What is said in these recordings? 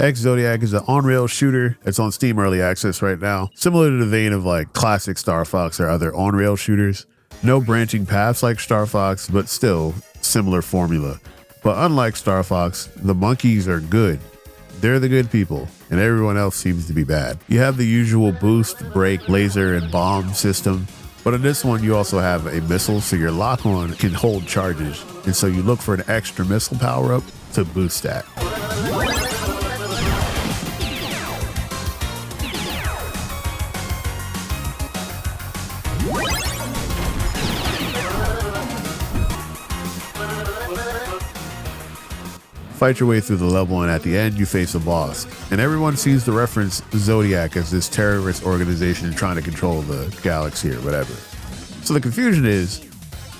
Ex-Zodiac is an on-rail shooter. It's on Steam Early Access right now. Similar to the vein of like classic Star Fox or other on-rail shooters. No branching paths like Star Fox, but still similar formula. But unlike Star Fox, the monkeys are good. They're the good people, and everyone else seems to be bad. You have the usual boost, break, laser, and bomb system. But in this one, you also have a missile, so your lock-on can hold charges. And so you look for an extra missile power-up to boost that. Fight your way through the level, and at the end you face a boss. And everyone seems to reference Zodiac as this terrorist organization trying to control the galaxy or whatever. So the confusion is,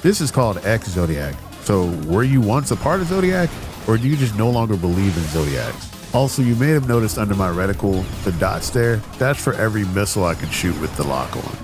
this is called Ex-Zodiac. So were you once a part of Zodiac, or do you just no longer believe in Zodiacs? Also, you may have noticed under my reticle, the dots there, that's for every missile I can shoot with the lock on.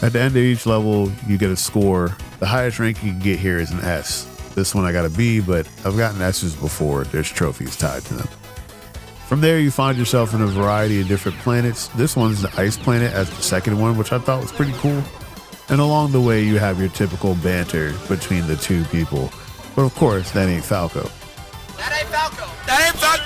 At the end of each level, you get a score. The highest rank you can get here is an S. This one I got a B, but I've gotten S's before. There's trophies tied to them. From there, you find yourself in a variety of different planets. This one's the ice planet as the second one, which I thought was pretty cool. And along the way, you have your typical banter between the two people. But of course, that ain't Falco. That ain't Falco! That ain't Falco!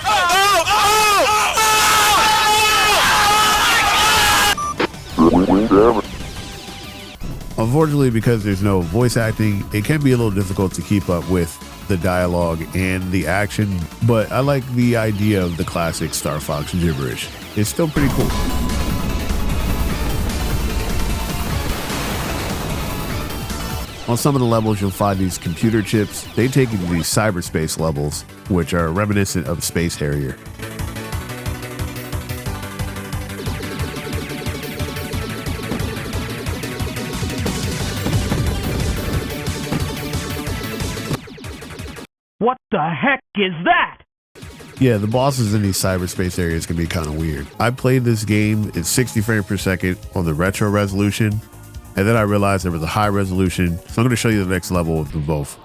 Unfortunately, because there's no voice acting, it can be a little difficult to keep up with the dialogue and the action, but I like the idea of the classic Star Fox gibberish. It's still pretty cool. On some of the levels, you'll find these computer chips. They take you to these cyberspace levels, which are reminiscent of Space Harrier. What the heck is that? Yeah, the bosses in these cyberspace areas can be kind of weird. I played this game in 60 frames per second on the retro resolution, and then I realized there was a high resolution, so I'm going to show you the next level of them both.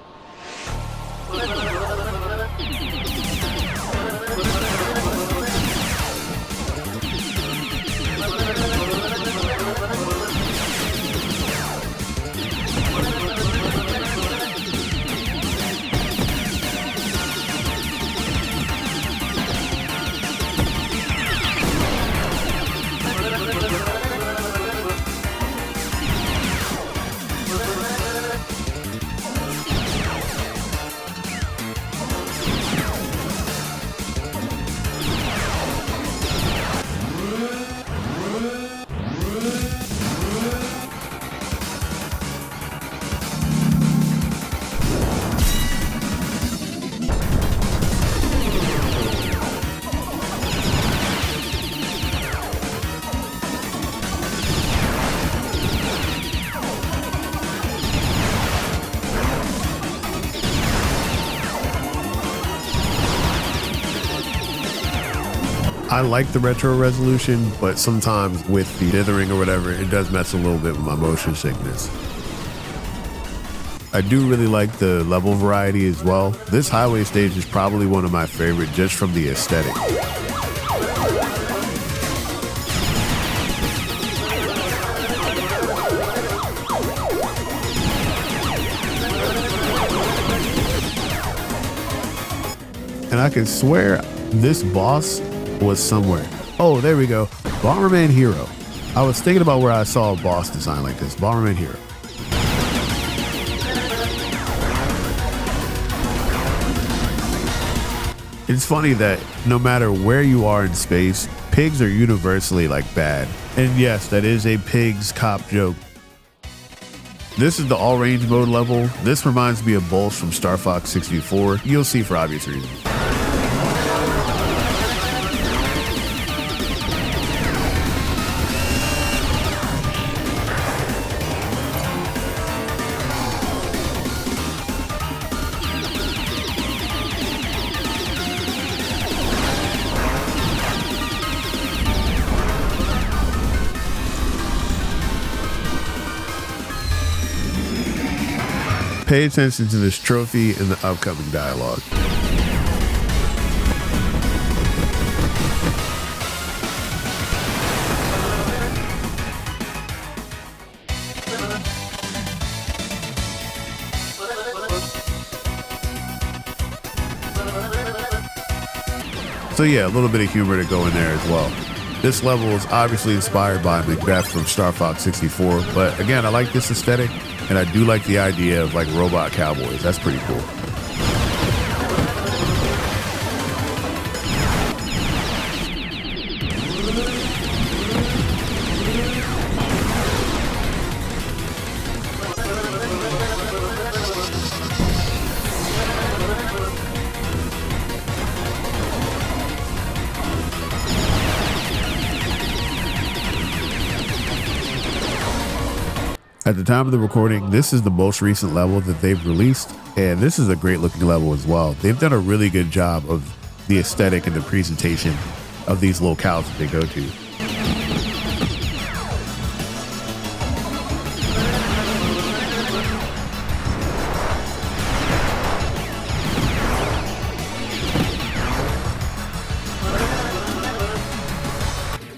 I like the retro resolution, but sometimes with the dithering or whatever, it does mess a little bit with my motion sickness. I do really like the level variety as well. This highway stage is probably one of my favorite just from the aesthetic. And I can swear this boss was somewhere. Oh, there we go. Bomberman Hero. I was thinking about where I saw a boss design like this. Bomberman Hero. It's funny that no matter where you are in space, pigs are universally like bad. And yes, that is a pigs cop joke. This is the all range mode level. This reminds me of Bulls from Star Fox 64. You'll see for obvious reasons. Pay attention to this trophy and the upcoming dialogue. So yeah, a little bit of humor to go in there as well. This level is obviously inspired by Macbeth from Star Fox 64, but again, I like this aesthetic, and I do like the idea of like robot cowboys. That's pretty cool. At the time of the recording, this is the most recent level that they've released, and this is a great looking level as well. They've done a really good job of the aesthetic and the presentation of these locales that they go to.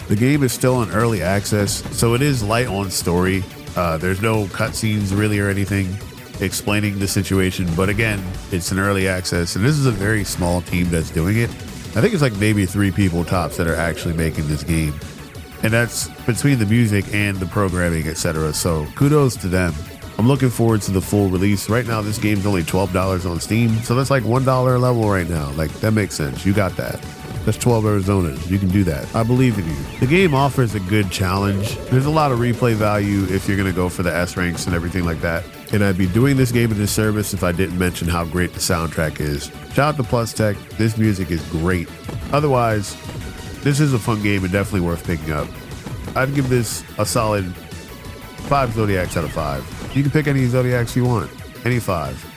The game is still in early access, so it is light on story. There's no cutscenes really or anything explaining the situation, but again, it's an early access, and this is a very small team that's doing it. I think it's like maybe 3 people tops that are actually making this game, and that's between the music and the programming, etc. So kudos to them. I'm looking forward to the full release. Right now, this game's only $12 on Steam, so that's like $1 a level right now. Like, that makes sense. You got that. That's 12 Arizonas. You can do that. I believe in you. The game offers a good challenge. There's a lot of replay value if you're going to go for the S ranks and everything like that. And I'd be doing this game a disservice if I didn't mention how great the soundtrack is. Shout out to Plus Tech. This music is great. Otherwise, this is a fun game and definitely worth picking up. I'd give this a solid 5 Zodiacs out of 5. You can pick any Zodiacs you want. Any 5.